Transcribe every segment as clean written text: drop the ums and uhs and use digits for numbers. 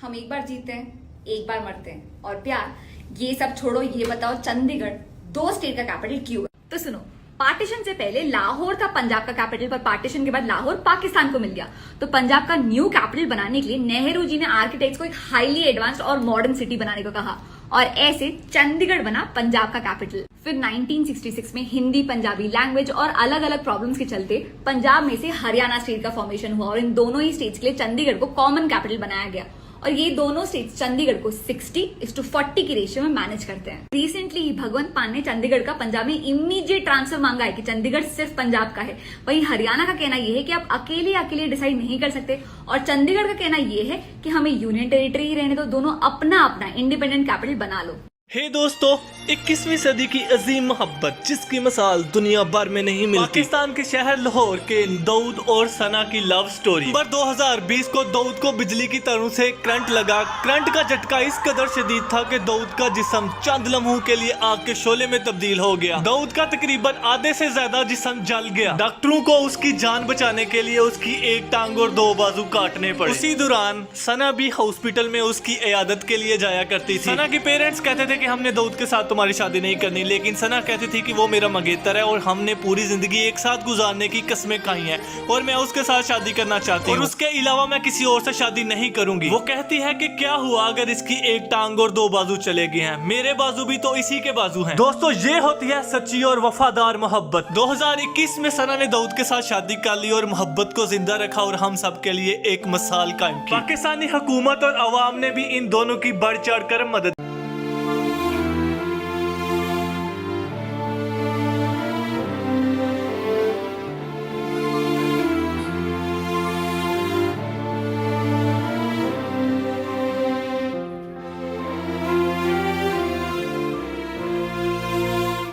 हम एक बार जीते हैं, एक बार मरते हैं। और प्यार, ये सब छोड़ो, ये बताओ चंडीगढ़ 2 स्टेट का कैपिटल क्यों है? तो सुनो, पार्टीशन से पहले लाहौर था पंजाब का कैपिटल, पर पार्टीशन के बाद लाहौर पाकिस्तान को मिल गया। तो पंजाब का न्यू कैपिटल बनाने के लिए नेहरू जी ने आर्किटेक्ट्स को एक हाईली एडवांस्ड और मॉडर्न सिटी बनाने को कहा, और ऐसे चंडीगढ़ बना पंजाब का कैपिटल। फिर 1966 में हिंदी पंजाबी लैंग्वेज और अलग अलग प्रॉब्लम्स के चलते पंजाब में से हरियाणा स्टेट का फॉर्मेशन हुआ, और इन दोनों ही स्टेट्स के लिए चंडीगढ़ को कॉमन कैपिटल बनाया गया। और ये दोनों स्टेट्स चंडीगढ़ को 60:40 की रेशियो में मैनेज करते हैं। रिसेंटली ही भगवंत मान ने चंडीगढ़ का पंजाब में इमीडिएट ट्रांसफर मांगा है कि चंडीगढ़ सिर्फ पंजाब का है। वहीं हरियाणा का कहना यह है कि आप अकेले डिसाइड नहीं कर सकते, और चंडीगढ़ का कहना यह है कि हमें यूनियन टेरिटरी ही रहने दो, दोनों अपना अपना इंडिपेंडेंट कैपिटल बना लो। हे दोस्तों, 21वीं सदी की अजीम मोहब्बत जिसकी मिसाल दुनिया भर में नहीं मिलती, पाकिस्तान के शहर लाहौर के दाऊद और सना की लव स्टोरी। नवंबर 2020 को दाऊद को बिजली की तारों से करंट लगा। करंट का झटका इस कदर शदीद था कि दाऊद का जिस्म चंद लम्हों के लिए आग के शोले में तब्दील हो गया। दाऊद का तकरीबन आधे से ज्यादा जिस्म जल गया। डॉक्टरों को उसकी जान बचाने के लिए उसकी एक टांग और 2 बाजू काटने पड़े। उसी दौरान सना भी हॉस्पिटल में उसकी इयादत के लिए जाया करती थी। सना के पेरेंट्स कहते थे कि हमने दाऊद के साथ तुम्हारी शादी नहीं करनी, लेकिन सना कहती थी कि वो मेरा मंगेतर है और हमने पूरी जिंदगी एक साथ गुजारने की कसमें खाई हैं और मैं उसके साथ शादी करना चाहती हूँ, और उसके अलावा मैं किसी और से शादी नहीं करूंगी। वो कहती है कि क्या हुआ अगर इसकी एक टांग और 2 बाजू चले गए हैं, मेरे बाजू भी तो इसी के बाजू हैं। दोस्तों, ये होती है सच्ची और वफादार मोहब्बत। 2021 में सना ने दाऊद के साथ शादी कर ली और मोहब्बत को जिंदा रखा और हम सब के लिए एक मिसाल कायम की। पाकिस्तानी हुकूमत और अवाम ने भी इन दोनों की बढ़ चढ़ कर मदद।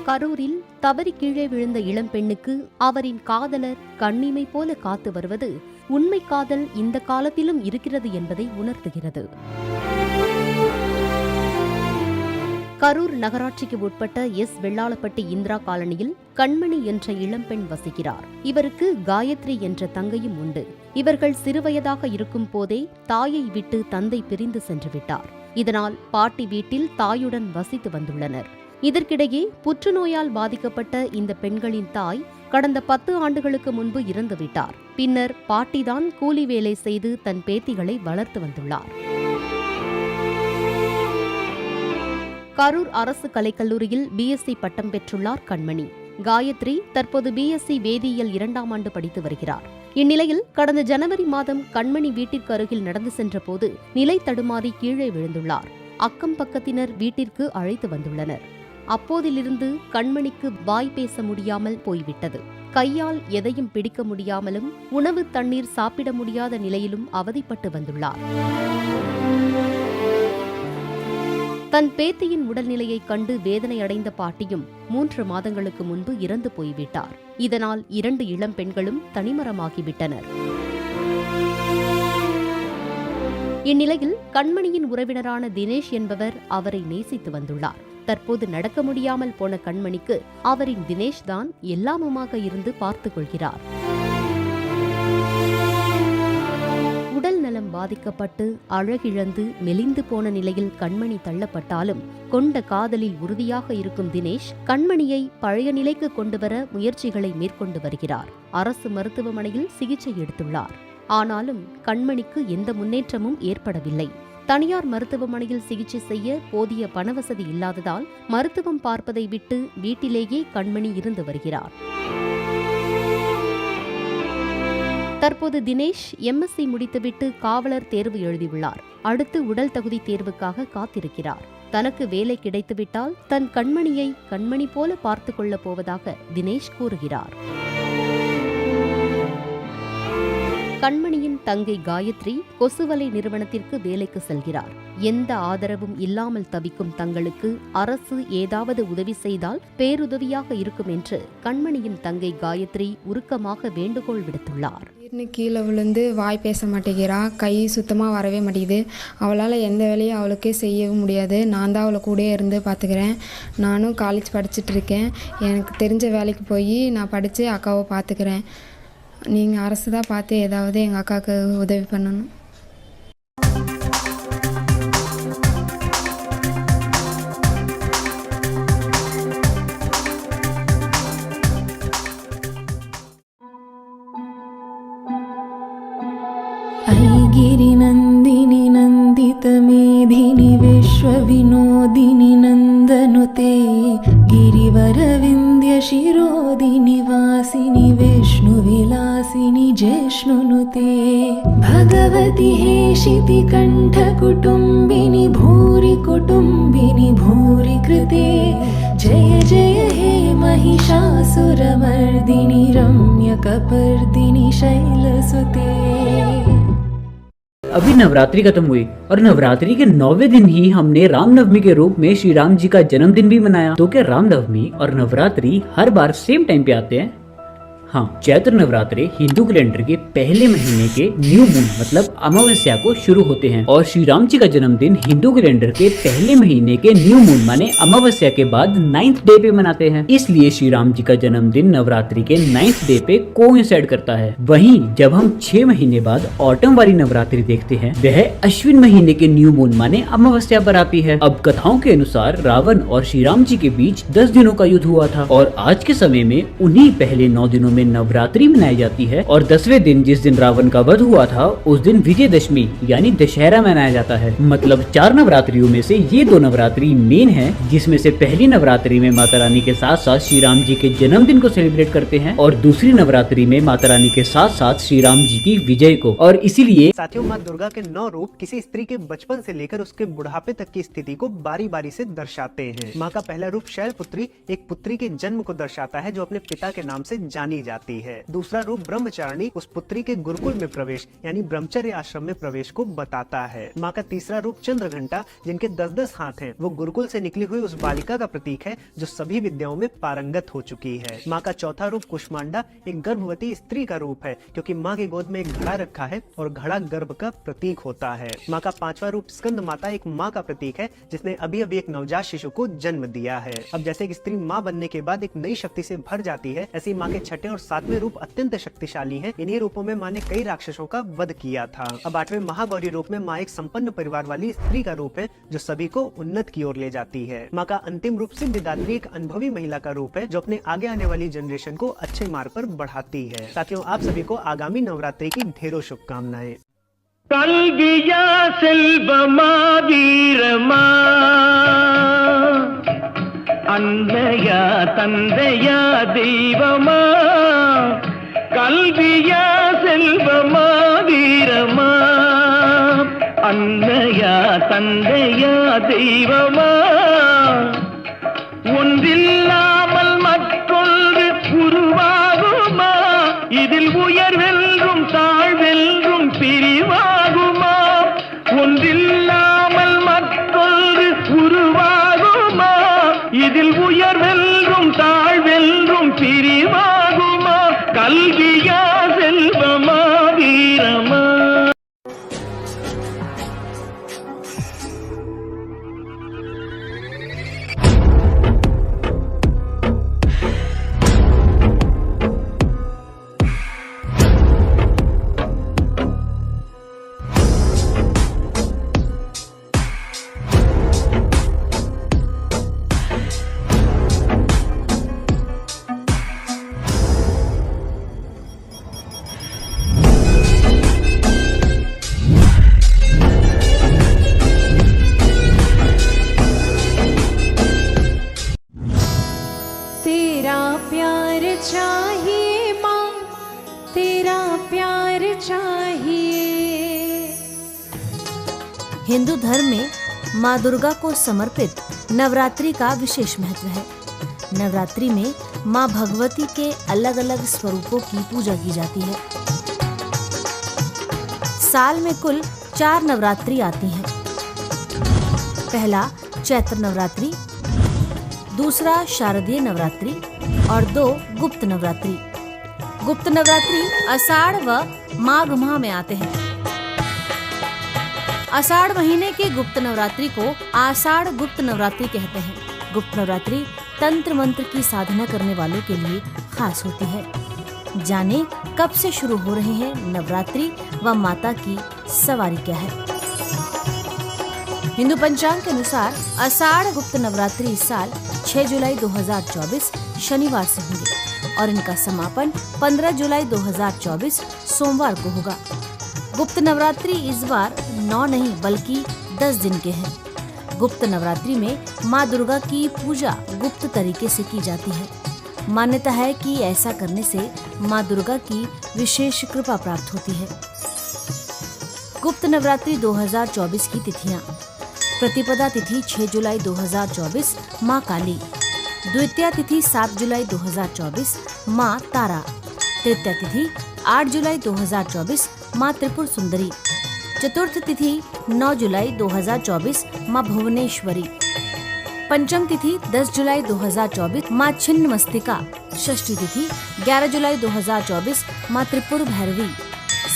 கரூரில் தவறி கீழே விழுந்த இளம்பெண்ணுக்கு அவரின் காதலர் கண்ணிமை போல காத்து வருவது உண்மை காதல் இந்த காலத்திலும் இருக்கிறது என்பதை உணர்த்துகிறது. கரூர் நகராட்சிக்கு உட்பட்ட வெள்ளாளப்பட்டி இந்திரா காலனியில் கண்மணி என்ற இளம்பெண் வசிக்கிறார். இவருக்கு காயத்ரி என்ற தங்கையும் உண்டு. இவர்கள் சிறுவயதாக இருக்கும் போதே தாயை விட்டு தந்தை பிரிந்து சென்று விட்டார். இதனால் பாட்டி வீட்டில் தாயுடன் வசித்து வந்துள்ளனர். இதற்கிடையே புற்றுநோயால் பாதிக்கப்பட்ட இந்த பெண்களின் தாய் கடந்த 10 ஆண்டுகளுக்கு முன்பு இறந்துவிட்டார். பின்னர் பாட்டிதான் கூலி வேலை செய்து தன் பேத்திகளை வளர்த்து வந்துள்ளார். கரூர் அரசு கலைக்கல்லூரியில் பிஎஸ்சி பட்டம் பெற்றுள்ளார் கண்மணி. காயத்ரி தற்போது பிஎஸ்சி வேதியியல் 2ஆம் ஆண்டு படித்து வருகிறார். இந்நிலையில் கடந்த ஜனவரி மாதம் கண்மணி வீட்டிற்கு அருகில் நடந்து சென்றபோது நிலை தடுமாறி கீழே விழுந்துள்ளார். அக்கம் பக்கத்தினர் வீட்டிற்கு அழைத்து வந்துள்ளனர். அப்போதிலிருந்து கண்மணிக்கு வாய் பேச முடியாமல் போய்விட்டது. கையால் எதையும் பிடிக்க முடியாமலும் உணவு தண்ணீர் சாப்பிட முடியாத நிலையிலும் அவதிப்பட்டு வந்துள்ளார். தன் பேத்தியின் உடல்நிலையை கண்டு வேதனை அடைந்த பாட்டியும் 3 மாதங்களுக்கு முன்பு இறந்து போய்விட்டார். இதனால் 2 இளம் பெண்களும் தனிமரமாகிவிட்டனர். இந்நிலையில் கண்மணியின் உறவினரான தினேஷ் என்பவர் அவரை நேசித்து வந்துள்ளார். தற்போது நடக்க முடியாமல் போன கண்மணிக்கு அவரின் தினேஷ் தான் எல்லாமுமாக இருந்து பார்த்துக் கொள்கிறார். உடல் நலம் பாதிக்கப்பட்டு அழகிழந்து மெலிந்து போன நிலையில் கண்மணி தள்ளப்பட்டாலும் கொண்ட காதலில் உறுதியாக இருக்கும் தினேஷ் கண்மணியை பழைய நிலைக்கு கொண்டுவர முயற்சிகளை மேற்கொண்டு வருகிறார். அரசு மருத்துவமனையில் சிகிச்சை எடுத்துள்ளார். ஆனாலும் கண்மணிக்கு எந்த முன்னேற்றமும் ஏற்படவில்லை. தனியார் மருத்துவமனையில் சிகிச்சை செய்ய போதிய பணவசதி இல்லாததால் மருத்துவம் பார்ப்பதை விட்டு வீட்டிலேயே கண்மணி இருந்து வருகிறார். தற்போது தினேஷ் எம்எஸ்சி முடித்துவிட்டு காவலர் தேர்வு எழுதியுள்ளார். அடுத்து உடல் தகுதி தேர்வுக்காக காத்திருக்கிறார். தனக்கு வேலை கிடைத்துவிட்டால் தன் கண்மணியை கண்மணி போல பார்த்துக் கொள்ளப் போவதாக தினேஷ் கூறுகிறார். கண்மணியின் தங்கை காயத்ரி கொசுவலை நிறுவனத்திற்கு வேலைக்கு செல்கிறார். எந்த ஆதரவும் இல்லாமல் தவிக்கும் தங்களுக்கு அரசு ஏதாவது உதவி செய்தால் பேருதவியாக இருக்கும் என்று கண்மணியின் தங்கை காயத்ரி உருக்கமாக வேண்டுகோள் விடுத்துள்ளார். கீழே விழுந்து வாய் பேச மாட்டேங்கிறா, கை சுத்தமாக வரவே மாட்டேங்குது. அவளால் எந்த வேலையும் அவளுக்கே செய்யவும் முடியாது. நான் தான் அவளை கூடயே இருந்து பார்த்துக்கிறேன். நானும் காலேஜ் படிச்சுட்டு இருக்கேன். எனக்கு தெரிஞ்ச வேலைக்கு போய் நான் படித்து அக்காவை பார்த்துக்கிறேன். நீங்கள் அரசு தான் பார்த்து ஏதாவது எங்கள் அக்காவுக்கு உதவி பண்ணணும். अरविन्द्य शिरोदिनि वासिनि विष्णुविलासिनि जिष्णुनुते भगवति हेशिति कण्ठकुटुम्बिनि भूरि कुटुम्बिनि भूरि कृते जय जय हे महिषासुरमर्दिनि रम्यकपर्दिनि शैलसुते। अभी नवरात्रि खत्म हुई और नवरात्रि के 9वें दिन ही हमने रामनवमी के रूप में श्री राम जी का जन्मदिन भी मनाया। तो क्या रामनवमी और नवरात्रि हर बार सेम टाइम पे आते हैं? हाँ, चैत्र नवरात्रे हिंदू कैलेंडर के पहले महीने के न्यू मून मतलब अमावस्या को शुरू होते हैं और श्री राम जी का जन्मदिन हिंदू कैलेंडर के पहले महीने के न्यू मून माने अमावस्या के बाद 9th डे पे मनाते हैं। इसलिए श्री राम जी का जन्मदिन नवरात्रि के 9th डे पे कोइंसाइड करता है। वहीं जब हम 6 महीने बाद ऑटम वाली नवरात्रि देखते हैं वह अश्विन महीने के न्यू मून माने अमावस्या पर आती है। अब कथाओं के अनुसार रावण और श्री राम जी के बीच 10 दिनों का युद्ध हुआ था और आज के समय में उन्हीं पहले 9 दिनों में नवरात्रि मनाई जाती है और 10वें दिन जिस दिन रावण का वध हुआ था उस दिन विजयदशमी यानी दशहरा मनाया जाता है। मतलब 4 नवरात्रियों में से ये 2 नवरात्रि मेन है, जिसमें से पहली नवरात्रि में माता रानी के साथ साथ श्री राम जी के जन्मदिन को सेलिब्रेट करते हैं और दूसरी नवरात्रि में माता रानी के साथ साथ श्री राम जी की विजय को। और इसीलिए साथियों, माँ दुर्गा के 9 रूप किसी स्त्री के बचपन से लेकर उसके बुढ़ापे तक की स्थिति को बारी बारी से दर्शाते हैं। माँ का पहला रूप शैलपुत्री एक पुत्री के जन्म को दर्शाता है जो अपने पिता के नाम से जानी जाती है। दूसरा रूप ब्रह्मचारिणी उस पुत्री के गुरुकुल में प्रवेश यानी ब्रह्मचर्य आश्रम में प्रवेश को बताता है। माँ का तीसरा रूप चंद्रघंटा जिनके 10-10 हाथ हैं, वो गुरुकुल से निकली हुई उस बालिका का प्रतीक है जो सभी विद्याओं में पारंगत हो चुकी है। माँ का चौथा रूप कुष्मांडा एक गर्भवती स्त्री का रूप है क्योंकि माँ की गोद में एक घड़ा रखा है और घड़ा गर्भ का प्रतीक होता है। माँ का 5वां रूप स्कंद माता एक माँ का प्रतीक है जिसने अभी अभी एक नवजात शिशु को जन्म दिया है। अब जैसे एक स्त्री माँ बनने के बाद एक नई शक्ति से भर जाती है, ऐसी माँ के 6ठे और 7वें रूप अत्यंत शक्तिशाली हैं। इन्हीं रूपों में माँ ने कई राक्षसों का वध किया था। अब 8वें महागौरी रूप में माँ एक संपन्न परिवार वाली स्त्री का रूप है जो सभी को उन्नत की ओर ले जाती है। माँ का अंतिम रूप सिद्धिदात्री एक अनुभवी महिला का रूप है जो अपने आगे आने वाली जनरेशन को अच्छे मार्ग पर बढ़ाती है। साथियों, आप सभी को आगामी नवरात्रि की ढेरों शुभकामनाएं। कल्गिया सेल्वमा वीरमा अन्नया तंदया देवमा कल्गिया सेल्वमा वीरमा अन्नया तंदया देवमा ஒன்றில்லாமல் மற்றொன்று உருவாகுமா இதில் உயர்வென்றும் தாழ்வென்றும் பிரிவாகுமா ஒன்றில்லாமல் மற்றொன்று உருவாகுமா இதில் உயர்வென்றும் தாழ்வென்றும் பிரிவாகுமா கல்வியா செல்வமா வீரமா प्यार चाहिए माँ, तेरा प्यार चाहिए। हिंदू धर्म में माँ दुर्गा को समर्पित नवरात्रि का विशेष महत्व है। नवरात्रि में माँ भगवती के अलग अलग स्वरूपों की पूजा की जाती है। साल में कुल 4 नवरात्रि आती हैं। पहला चैत्र नवरात्रि, दूसरा शारदीय नवरात्रि और 2 गुप्त नवरात्रि। गुप्त नवरात्रि आषाढ़ व माघ माह में आते हैं। आषाढ़ महीने के गुप्त नवरात्रि को आषाढ़ गुप्त नवरात्रि कहते हैं। गुप्त नवरात्रि तंत्र मंत्र की साधना करने वालों के लिए खास होती है। जाने कब से शुरू हो रहे हैं नवरात्रि व माता की सवारी क्या है। हिंदू पंचांग के अनुसार आषाढ़ गुप्त नवरात्रि इस साल 6 जुलाई 2024 शनिवार से होंगे और इनका समापन 15 जुलाई 2024 सोमवार को होगा। गुप्त नवरात्रि इस बार 9 नहीं बल्कि 10 दिन के हैं। गुप्त नवरात्रि में माँ दुर्गा की पूजा गुप्त तरीके से की जाती है। मान्यता है कि ऐसा करने से माँ दुर्गा की विशेष कृपा प्राप्त होती है। गुप्त नवरात्रि 2024 की तिथियां: प्रतिपदा तिथि 6 जुलाई 2024 माँ काली, द्वितीया तिथि 7 जुलाई 2024 माँ तारा, तृतीया तिथि 8 जुलाई 2024 माँ त्रिपुर सुंदरी, चतुर्थ तिथि 9 जुलाई 2024 माँ भुवनेश्वरी, पंचम तिथि 10 जुलाई 2024 माँ छिन्नमस्तिका, षष्ठी तिथि 11 जुलाई 2024 माँ त्रिपुर भैरवी,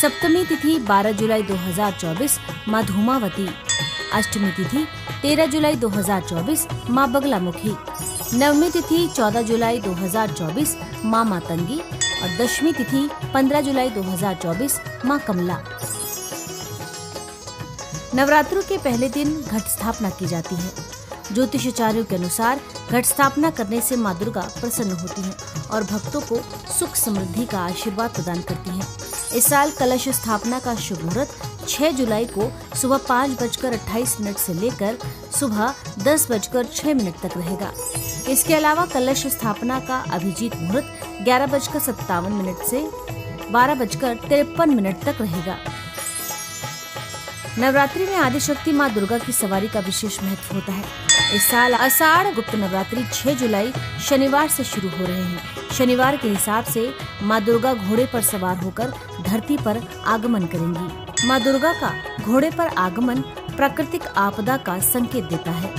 सप्तमी तिथि 12 जुलाई 2024 माँ धूमावती, अष्टमी तिथि 13 जुलाई 2024 माँ बगलामुखी, नवमी तिथि 14 जुलाई 2024 माँ मातंगी और दशमी तिथि 15 जुलाई 2024 माँ कमला। नवरात्रों के पहले दिन घट स्थापना की जाती है। ज्योतिषाचार्यों के अनुसार घट स्थापना करने से माँ दुर्गा प्रसन्न होती हैं और भक्तों को सुख समृद्धि का आशीर्वाद प्रदान करती हैं। इस साल कलश स्थापना का शुभ मुहूर्त 6 जुलाई को सुबह 5:28 से लेकर सुबह 10:06 तक रहेगा। इसके अलावा कलश स्थापना का अभिजीत मुहूर्त 11:57 से 12:53 तक रहेगा। नवरात्रि में आदिशक्ति माँ दुर्गा की सवारी का विशेष महत्व होता है। इस साल आषाढ़ गुप्त नवरात्रि 6 जुलाई शनिवार से शुरू हो रहे हैं। शनिवार के हिसाब से माँ दुर्गा घोड़े पर सवार होकर धरती पर आगमन करेंगी। माँ दुर्गा का घोड़े पर आगमन प्राकृतिक आपदा का संकेत देता है।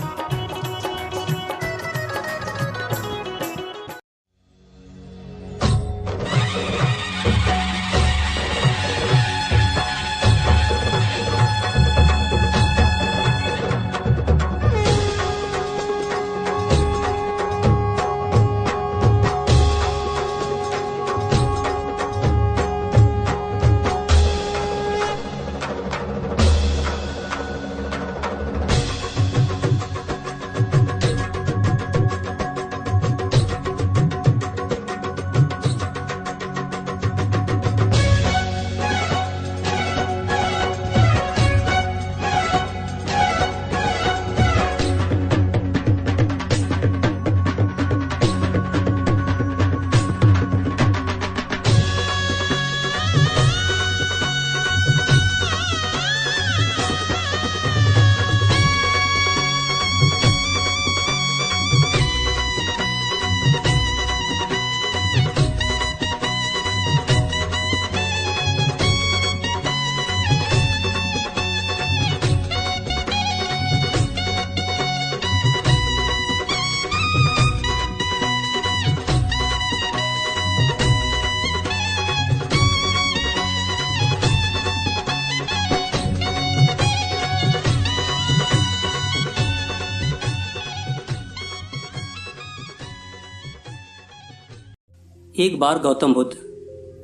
एक बार गौतम बुद्ध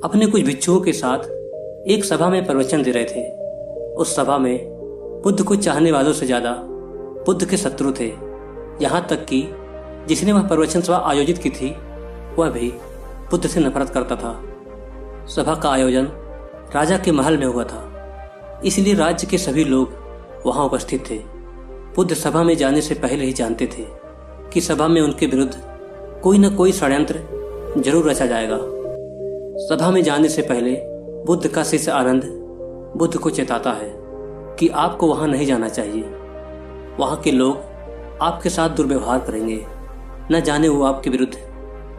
अपने कुछ भिक्षुओं के साथ एक सभा में प्रवचन दे रहे थे। उस सभा में बुद्ध को चाहने वालों से ज्यादा बुद्ध के शत्रु थे। यहाँ तक कि जिसने वह प्रवचन सभा आयोजित की थी वह भी बुद्ध से नफरत करता था। सभा का आयोजन राजा के महल में हुआ था, इसलिए राज्य के सभी लोग वहां उपस्थित थे। बुद्ध सभा में जाने से पहले ही जानते थे कि सभा में उनके विरुद्ध कोई न कोई षड्यंत्र जरूर रचा जाएगा। सभा में जाने से पहले बुद्ध का शिष्य आनंद बुद्ध को चेताता है कि आपको वहां नहीं जाना चाहिए। वहां के लोग आपके साथ दुर्व्यवहार करेंगे, न जाने वो आपके विरुद्ध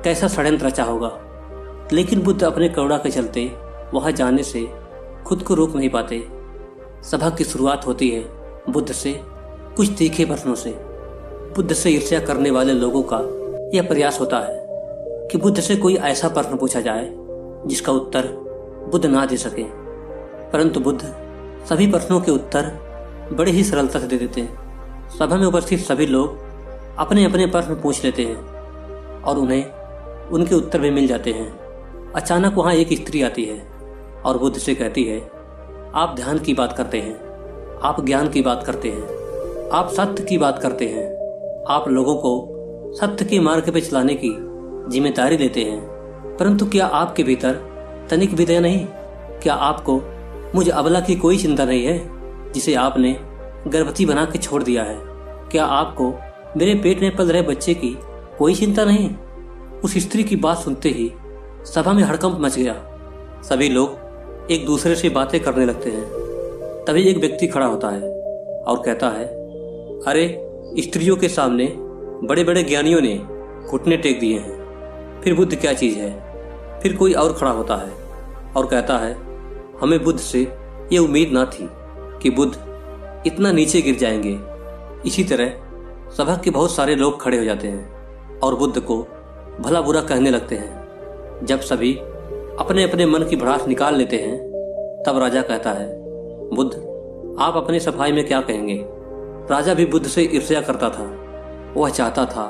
कैसा षड्यंत्र रचा होगा। लेकिन बुद्ध अपने करुणा के चलते वहां जाने से खुद को रोक नहीं पाते। सभा की शुरुआत होती है बुद्ध से कुछ तीखे प्रश्नों से। बुद्ध से ईर्ष्या करने वाले लोगों का यह प्रयास होता है कि बुद्ध से कोई ऐसा प्रश्न पूछा जाए जिसका उत्तर बुद्ध ना दे सके, परंतु बुद्ध सभी प्रश्नों के उत्तर बड़े ही सरलता से दे देते हैं। सभा में उपस्थित सभी लोग अपने अपने प्रश्न पूछ लेते हैं और उन्हें उनके उत्तर भी मिल जाते हैं। अचानक वहाँ एक स्त्री आती है और बुद्ध से कहती है, आप ध्यान की बात करते हैं, आप ज्ञान की बात करते हैं, आप सत्य की बात करते हैं, आप लोगों को सत्य के मार्ग पे चलाने की जिम्मेदारी लेते हैं, परंतु क्या आपके भीतर तनिक भी दया नहीं? क्या आपको मुझ अबला की कोई चिंता नहीं है जिसे आपने गर्भवती बना के छोड़ दिया है? क्या आपको मेरे पेट में पल रहे बच्चे की कोई चिंता नहीं? उस स्त्री की बात सुनते ही सभा में हड़कंप मच गया। सभी लोग एक दूसरे से बातें करने लगते हैं। तभी एक व्यक्ति खड़ा होता है और कहता है, अरे स्त्रियों के सामने बड़े बड़े ज्ञानियों ने घुटने टेक दिए हैं, फिर बुद्ध क्या चीज़ है? फिर कोई और खड़ा होता है और कहता है, हमें बुद्ध से ये उम्मीद ना थी कि बुद्ध इतना नीचे गिर जाएंगे। इसी तरह सभा के बहुत सारे लोग खड़े हो जाते हैं और बुद्ध को भला बुरा कहने लगते हैं। जब सभी अपने अपने मन की भड़ास निकाल लेते हैं तब राजा कहता है, बुद्ध आप अपनी सफाई में क्या कहेंगे? राजा भी बुद्ध से ईर्ष्या करता था। वह चाहता था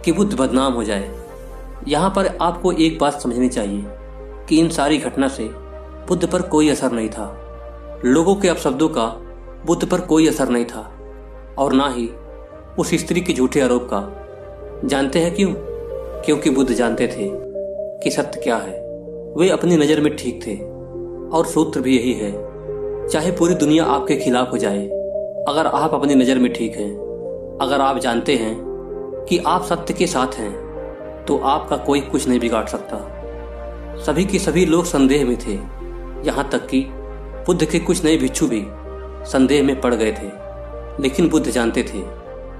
कि बुद्ध बदनाम हो जाए। यहाँ पर आपको एक बात समझनी चाहिए कि इन सारी घटना से बुद्ध पर कोई असर नहीं था। लोगों के अपशब्दों का बुद्ध पर कोई असर नहीं था और ना ही उस स्त्री के झूठे आरोप का। जानते हैं क्यों? क्योंकि बुद्ध जानते थे कि सत्य क्या है। वे अपनी नज़र में ठीक थे और सूत्र भी यही है, चाहे पूरी दुनिया आपके खिलाफ हो जाए, अगर आप अपनी नज़र में ठीक हैं, अगर आप जानते हैं कि आप सत्य के साथ हैं, तो आपका कोई कुछ नहीं बिगाड़ सकता। सभी के सभी लोग संदेह में थे, यहाँ तक कि बुद्ध के कुछ नए भिक्षु भी संदेह में पड़ गए थे। लेकिन बुद्ध जानते थे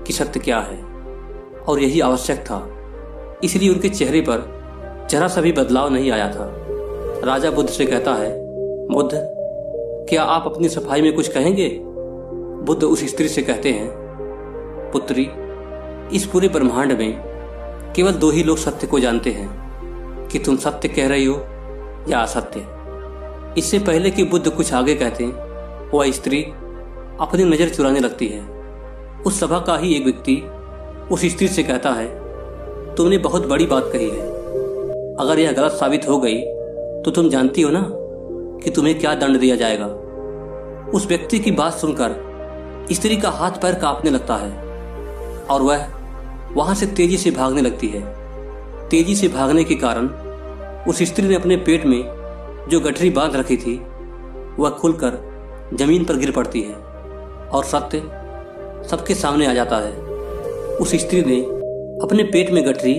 कि सत्य क्या है और यही आवश्यक था, इसलिए उनके चेहरे पर जरा सा भी बदलाव नहीं आया था। राजा बुद्ध से कहता है, बुद्ध क्या आप अपनी सफाई में कुछ कहेंगे? बुद्ध उस स्त्री से कहते हैं, पुत्री इस पूरे ब्रह्मांड में केवल दो ही लोग सत्य को जानते हैं कि तुम सत्य कह रही हो या असत्य। इससे पहले कि बुद्ध कुछ आगे कहते वह स्त्री अपनी नज़र चुराने लगती है। उस सभा का ही एक व्यक्ति उस स्त्री से कहता है, तुमने बहुत बड़ी बात कही है। अगर यह गलत साबित हो गई तो तुम जानती हो ना कि तुम्हें क्या दंड दिया जाएगा। उस व्यक्ति की बात सुनकर स्त्री का हाथ पैर कांपने लगता है और वह वहां से तेजी से भागने लगती है। तेजी से भागने के कारण उस स्त्री ने अपने पेट में जो गठरी बांध रखी थी वह खुलकर जमीन पर गिर पड़ती है और सत्य सबके सामने आ जाता है। उस स्त्री ने अपने पेट में गठरी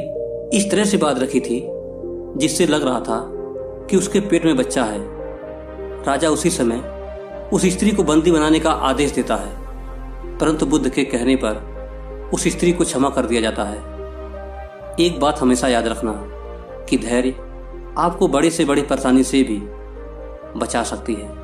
इस तरह से बांध रखी थी जिससे लग रहा था कि उसके पेट में बच्चा है। राजा उसी समय उस स्त्री को बंदी बनाने का आदेश देता है, परंतु बुद्ध के कहने पर उस स्त्री को क्षमा कर दिया जाता है। एक बात हमेशा याद रखना कि धैर्य आपको बड़े से बड़ी परेशानी से भी बचा सकती है।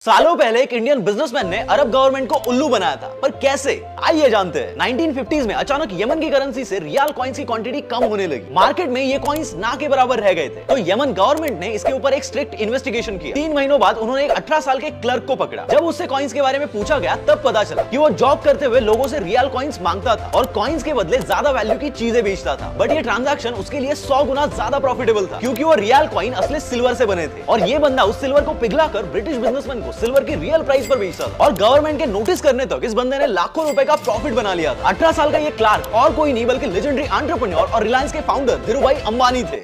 सालों पहले एक इंडियन बिजनेसमैन ने अरब गवर्नमेंट को उल्लू बनाया था, पर कैसे? आइए जानते हैं। 1950s में अचानक यमन की करेंसी से रियाल कॉइन्स की क्वांटिटी कम होने लगी। मार्केट में ये कॉइन्स ना के बराबर रह गए थे, तो यमन गवर्नमेंट ने इसके ऊपर एक स्ट्रिक्ट इन्वेस्टिगेशन किया। 3 महीनों बाद उन्होंने एक 18 साल के क्लर्क को पकड़ा। जब उससे कॉइन्स के बारे में पूछा गया तब पता चला कि वो जॉब करते हुए लोगों से रियाल कॉइन्स मांगता था और कॉइन्स के बदले ज्यादा वैल्यू की चीजें बेचता था। बट ये ट्रांजैक्शन उसके लिए 100 गुना ज्यादा प्रॉफिटेबल था, क्योंकि वो रियाल कॉइन असली सिल्वर से बने थे और ये बंदा उस सिल्वर को पिघलाकर ब्रिटिश बिजनेसमैन को सिल्वर की रियल प्राइस पर बेचता था और गवर्नमेंट के नोटिस करने तक इस बंदे ने लाखों रुपए का प्रॉफिट बना लिया था। 18 साल का ये क्लार्क और कोई नहीं बल्कि लेजेंडरी एंटरप्रेन्योर और रिलायंस के फाउंडर धीरूभाई अंबानी थे।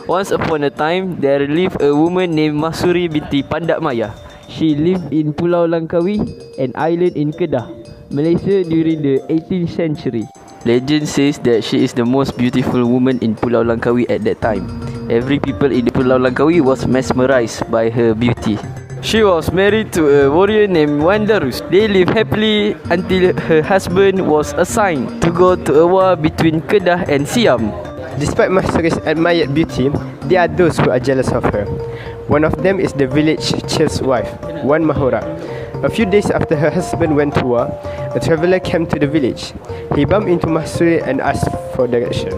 Once upon a time, there lived a woman named Mahsuri binti Pandak Maya. She lived in Pulau Langkawi, an island in Kedah, Malaysia during the 18th century. Legend says that she is the most beautiful woman in Pulau Langkawi at that time. Every people in Pulau Langkawi was mesmerized by her beauty. She was married to a warrior named Wan Darus. They lived happily until her husband was assigned to go to a war between Kedah and Siam. Despite Mahsuri's admired beauty, there are those who are jealous of her. One of them is the village chief's wife, Wan Mahora. A few days after her husband went to war, a traveller came to the village. He bumped into Mahsuri and asked for direction.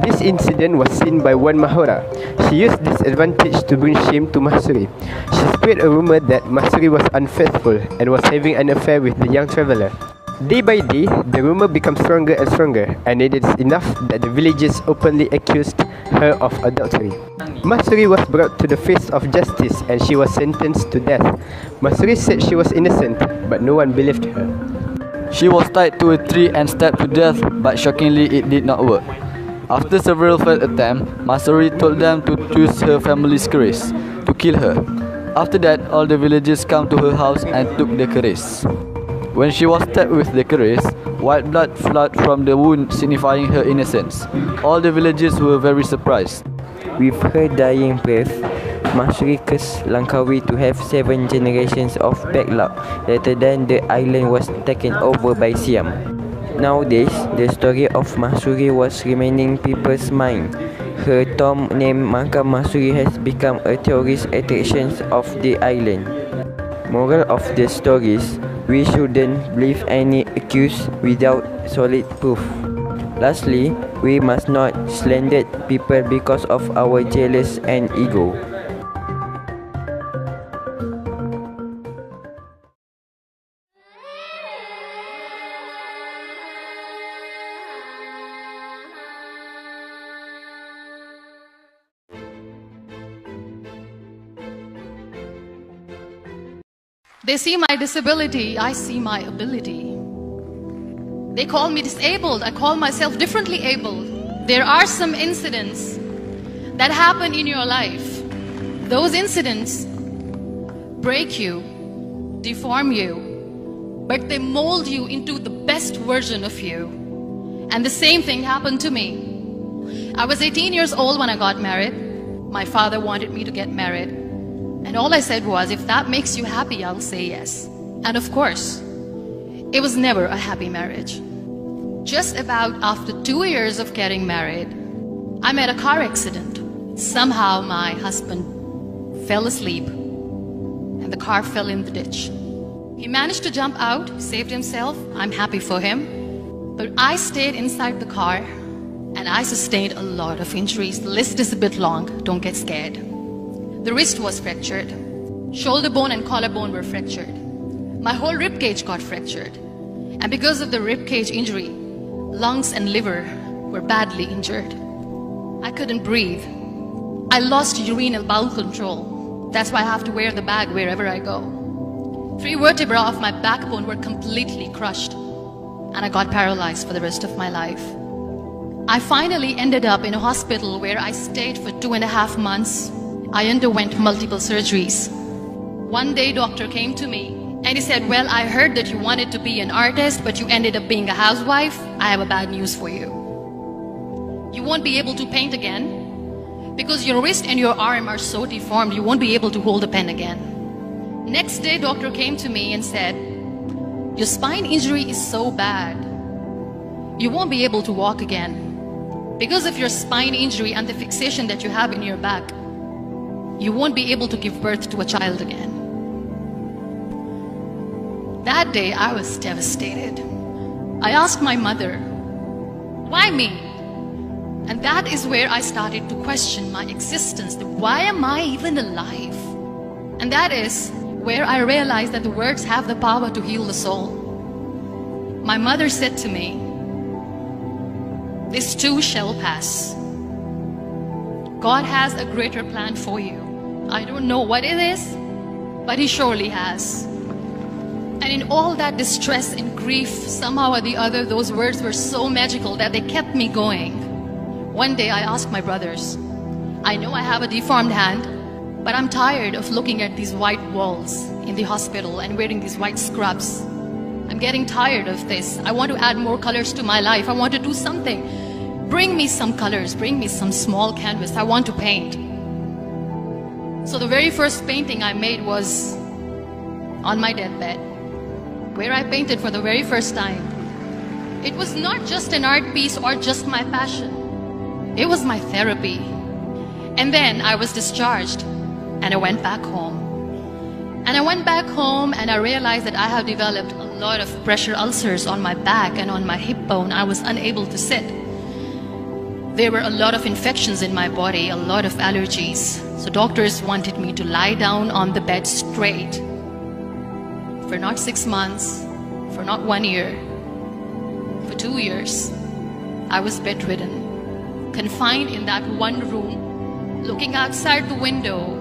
This incident was seen by Wan Mahora. She used this advantage to bring shame to Mahsuri. She spread a rumor that Mahsuri was unfaithful and was having an affair with the young traveller. Day by day, the rumor becomes stronger and stronger, and it is enough that the villagers openly accused her of adultery. Mahsuri was brought to the face of justice and she was sentenced to death. Mahsuri said she was innocent, but no one believed her. She was tied to a tree and stabbed to death, but shockingly it did not work. After several failed attempts, Masuri told them to choose her family's keris, to kill her. After that, all the villagers come to her house and took the keris. When she was stabbed with the keris, white blood flowed from the wound, signifying her innocence. All the villagers were very surprised. With her dying breath, Masuri cursed Langkawi to have 7 generations of bad luck. Later then, the island was taken over by Siam. Nowadays, the story of Masuri was remaining people's mind. Her tomb named Makam Masuri has become a tourist attraction of the island. Moral of the stories: we shouldn't believe any accused without solid proof. Lastly, we must not slander people because of our jealous and ego. They see my disability, I see my ability. They call me disabled, I call myself differently abled. There are some incidents that happen in your life. Those incidents break you, deform you, but they mold you into the best version of you. And the same thing happened to me. I was 18 years old when I got married. My father wanted me to get married. And all I said was, if that makes you happy, I'll say yes. And of course, it was never a happy marriage. Just about after 2 years of getting married, I met a car accident. Somehow my husband fell asleep and the car fell in the ditch. He managed to jump out, saved himself. I'm happy for him. But I stayed inside the car and I sustained a lot of injuries. The list is a bit long, don't get scared. The wrist was fractured. Shoulder bone and collarbone were fractured. My whole rib cage got fractured. And because of the rib cage injury, lungs and liver were badly injured. I couldn't breathe. I lost urinary bowel control. That's why I have to wear the bag wherever I go. 3 vertebrae of my backbone were completely crushed. And I got paralyzed for the rest of my life. I finally ended up in a hospital where I stayed for 2.5 months. I underwent multiple surgeries. One day, doctor came to me and he said, well, I heard that you wanted to be an artist, but you ended up being a housewife. I have a bad news for you. You won't be able to paint again because your wrist and your arm are so deformed, you won't be able to hold a pen again. Next day, doctor came to me and said, your spine injury is so bad, you won't be able to walk again. Because of your spine injury and the fixation that you have in your back, you won't be able to give birth to a child again. That day, I was devastated. I asked my mother, why me? And that is where I started to question my existence. Why am I even alive? And that is where I realized that the words have the power to heal the soul. My mother said to me, this too shall pass. God has a greater plan for you. I don't know what it is, but He surely has. And in all that distress and grief, somehow or the other, those words were so magical that they kept me going. One day I asked my brothers, I know I have a deformed hand, but I'm tired of looking at these white walls in the hospital and wearing these white scrubs. I'm getting tired of this. I want to add more colors to my life. I want to do something. Bring me some colors, bring me some small canvas. I want to paint. So the very first painting I made was on my deathbed, where I painted for the very first time. It was not just an art piece or just my passion. It was my therapy. And then I was discharged and I went back home. And I went back home and I realized that I have developed a lot of pressure ulcers on my back and on my hip bone. I was unable to sit. There were a lot of infections in my body, a lot of allergies. So doctors wanted me to lie down on the bed straight for not 6 months, for not 1 year, for 2 years. I was bedridden, confined in that one room, looking outside the window,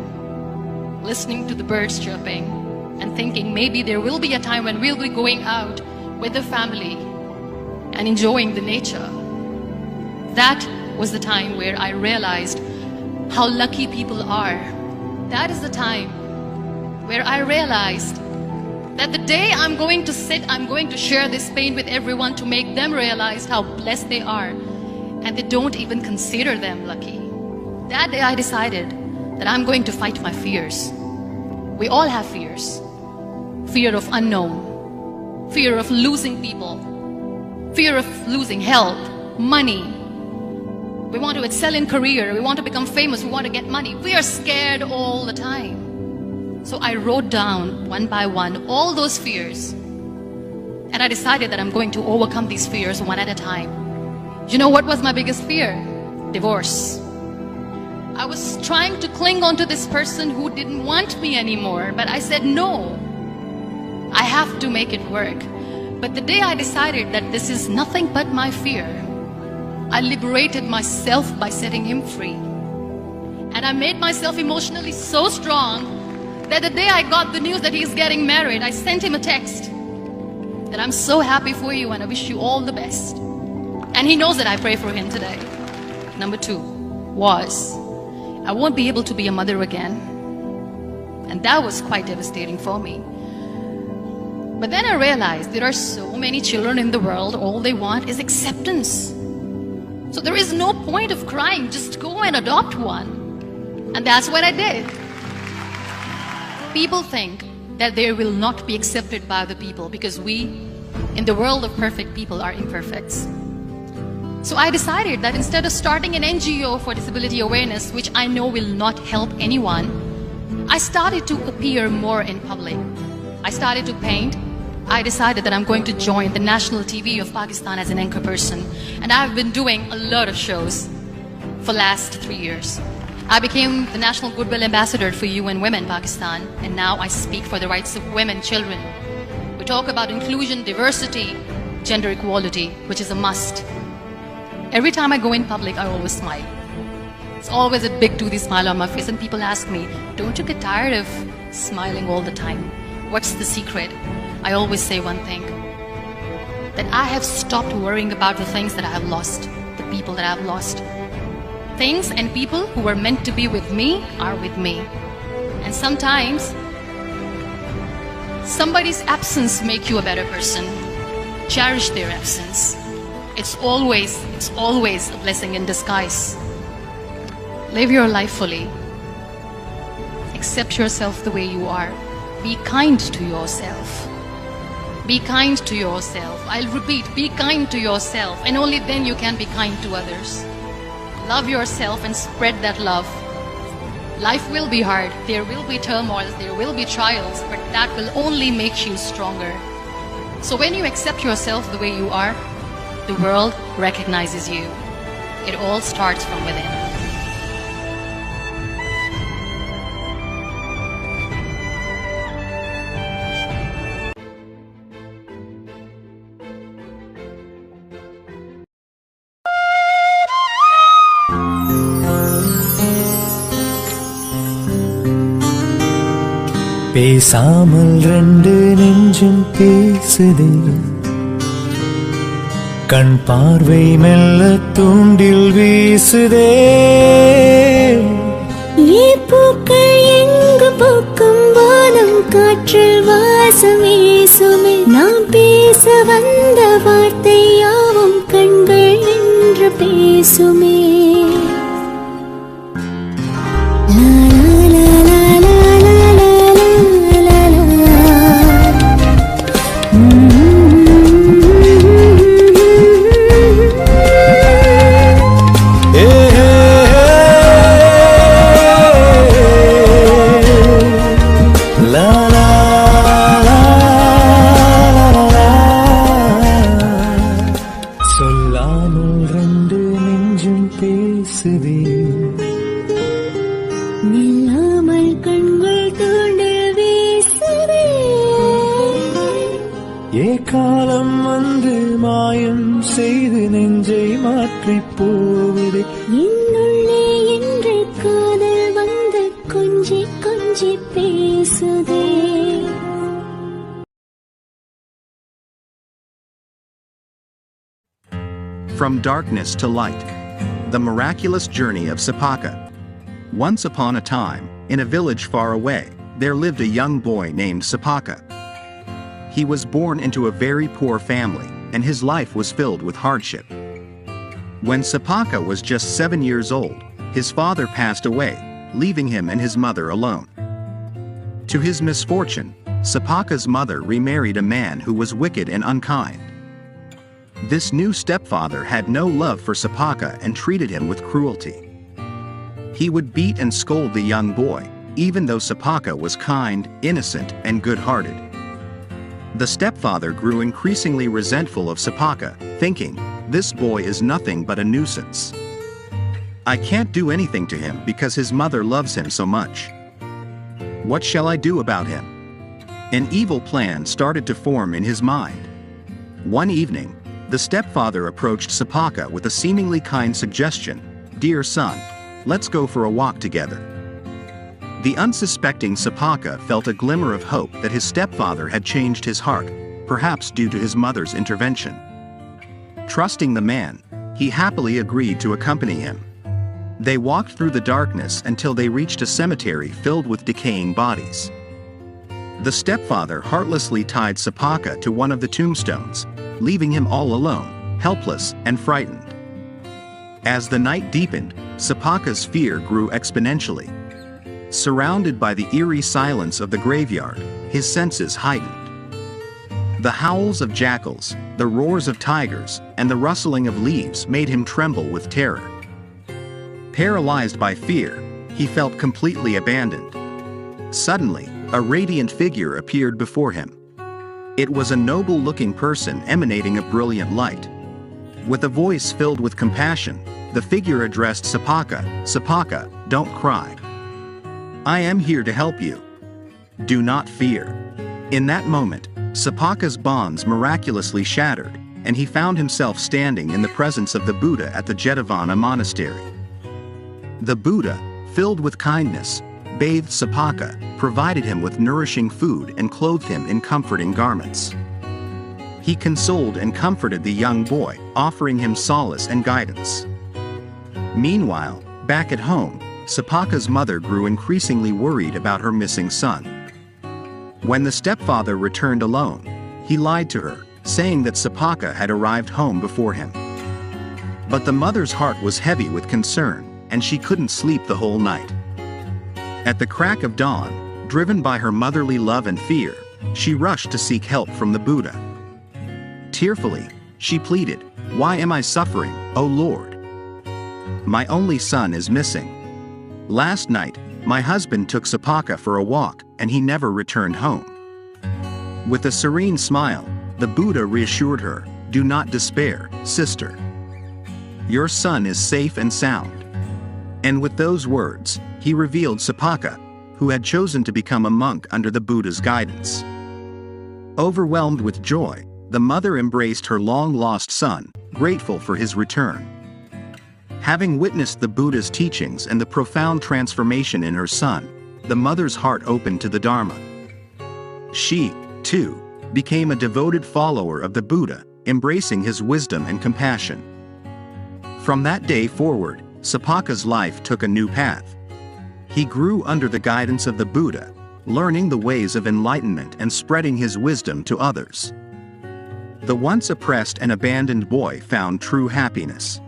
listening to the birds chirping, and thinking maybe there will be a time when we'll be going out with the family and enjoying the nature. That was the time where I realized how lucky people are. That is the time where I realized that the day I'm going to sit, I'm going to share this pain with everyone to make them realize how blessed they are, and they don't even consider them lucky. That day I decided that I'm going to fight my fears. We all have fears. Fear of unknown, fear of losing people, fear of losing health, money. We want to excel in career, we want to become famous, we want to get money. We are scared all the time. So I wrote down one by one all those fears, and I decided that I'm going to overcome these fears one at a time. You know what was my biggest fear? Divorce. I was trying to cling on to this person who didn't want me anymore, but I said no. I have to make it work. But the day I decided that this is nothing but my fear, I liberated myself by setting him free. And I made myself emotionally so strong that the day I got the news that he's getting married, I sent him a text that I'm so happy for you and I wish you all the best. And he knows that I pray for him today. Number 2 was, I won't be able to be a mother again. And that was quite devastating for me. But then I realized there are so many children in the world, all they want is acceptance. So there is no point of crying, just go and adopt one. And that's what I did. People think that they will not be accepted by the people because we, in the world of perfect people, are imperfects. So I decided that instead of starting an NGO for disability awareness, which I know will not help anyone, I started to appear more in public. I started to paint. I decided that I'm going to join the national TV of Pakistan as an anchor person. And I've been doing a lot of shows for the last 3 years. I became the National Goodwill Ambassador for UN Women Pakistan, and now I speak for the rights of women, children. We talk about inclusion, diversity, gender equality, which is a must. Every time I go in public, I always smile. It's always a big toothy smile on my face, and people ask me, don't you get tired of smiling all the time? What's the secret? I always say one thing, that I have stopped worrying about the things that I have lost, the people that I have lost. Things and people who were meant to be with me are with me. And sometimes, somebody's absence make you a better person. Cherish their absence. It's always a blessing in disguise. Live your life fully. Accept yourself the way you are. Be kind to yourself. Be kind to yourself. I'll repeat, be kind to yourself, and only then you can be kind to others. Love yourself and spread that love. Life will be hard. There will be turmoils, there will be trials, but that will only make you stronger. So when you accept yourself the way you are, the world recognizes you. It all starts from within. பேசாமல் ரெண்டு நெஞ்சும் பேசுதே, கண் பார்வை மெல்ல தூண்டில் வீசுதே. பூக்கள் எங்கு பூக்கும் வானம் காற்றில் வாசம் வீசுமே. நாம் பேச வந்த வார்த்தை யாவும் கண்கள் என்று பேசுமே. சொல்லாமல் ரெண்டு நெஞ்சும் பேசுதே, நில்லாமல் கண்கள் தூண்டில் வீசுதே. காலம் வந்து மாயம் செய்து நெஞ்சை மாற்றி போகுதே. என்னுள்ளே என்று காதல் வந்து கொஞ்சி கொஞ்சி பேசுதே. From darkness to light, The Miraculous Journey of Sepaka. Once upon a time, in a village far away, there lived a young boy named Sepaka. He was born into a very poor family, and his life was filled with hardship. When Sepaka was just 7 years old, his father passed away, leaving him and his mother alone. To his misfortune, Sepaka's mother remarried a man who was wicked and unkind. This new stepfather had no love for Sepaka and treated him with cruelty. He would beat and scold the young boy, even though Sepaka was kind, innocent, and good-hearted. The stepfather grew increasingly resentful of Sepaka, thinking, "This boy is nothing but a nuisance. I can't do anything to him because his mother loves him so much. What shall I do about him?" An evil plan started to form in his mind. One evening, the stepfather approached Sepaka with a seemingly kind suggestion, "Dear son, let's go for a walk together." The unsuspecting Sepaka felt a glimmer of hope that his stepfather had changed his heart, perhaps due to his mother's intervention. Trusting the man, he happily agreed to accompany him. They walked through the darkness until they reached a cemetery filled with decaying bodies. The stepfather heartlessly tied Sepaka to one of the tombstones, leaving him all alone, helpless and frightened. As the night deepened, Sepaka's fear grew exponentially. Surrounded by the eerie silence of the graveyard, his senses heightened. The howls of jackals, the roars of tigers, and the rustling of leaves made him tremble with terror. Paralyzed by fear, he felt completely abandoned. Suddenly, a radiant figure appeared before him. It was a noble-looking person emanating a brilliant light. With a voice filled with compassion, the figure addressed Sepaka, "Sepaka, don't cry. I am here to help you. Do not fear." In that moment, Sepaka's bonds miraculously shattered, and he found himself standing in the presence of the Buddha at the Jetavana monastery. The Buddha, filled with kindness, bathed Sepaka, provided him with nourishing food and clothed him in comforting garments. He consoled and comforted the young boy, offering him solace and guidance. Meanwhile, back at home, Sepaka's mother grew increasingly worried about her missing son. When the stepfather returned alone, he lied to her, saying that Sepaka had arrived home before him. But the mother's heart was heavy with concern, and she couldn't sleep the whole night. At the crack of dawn, driven by her motherly love and fear, she rushed to seek help from the Buddha. Tearfully, she pleaded, "Why am I suffering, O Lord? My only son is missing. Last night, my husband took Sepaka for a walk, and he never returned home." With a serene smile, the Buddha reassured her, "Do not despair, sister. Your son is safe and sound." And with those words, he revealed Sepaka, who had chosen to become a monk under the Buddha's guidance. Overwhelmed with joy, the mother embraced her long-lost son, grateful for his return. Having witnessed the Buddha's teachings and the profound transformation in her son, the mother's heart opened to the Dharma. She, too, became a devoted follower of the Buddha, embracing his wisdom and compassion. From that day forward, Sepaka's life took a new path. He grew under the guidance of the Buddha, learning the ways of enlightenment and spreading his wisdom to others. The once oppressed and abandoned boy found true happiness.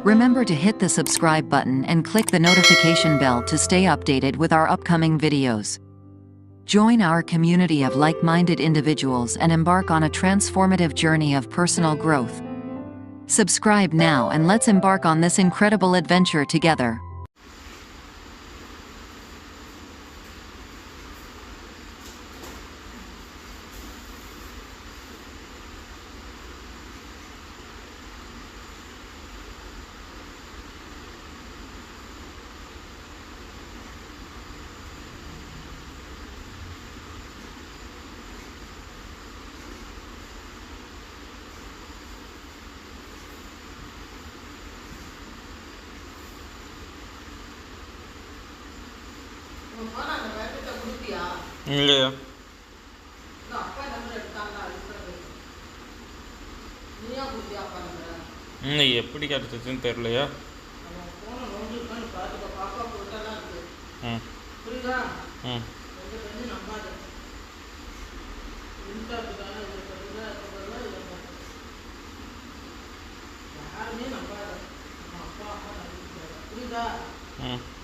Remember to hit the subscribe button and click the notification bell to stay updated with our upcoming videos. Join our community of like-minded individuals and embark on a transformative journey of personal growth. Subscribe now and let's embark on this incredible adventure together. இல்லையா? எப்படி கிடச்சிச்சுன்னு தெரியலையா? ம் ம் ம்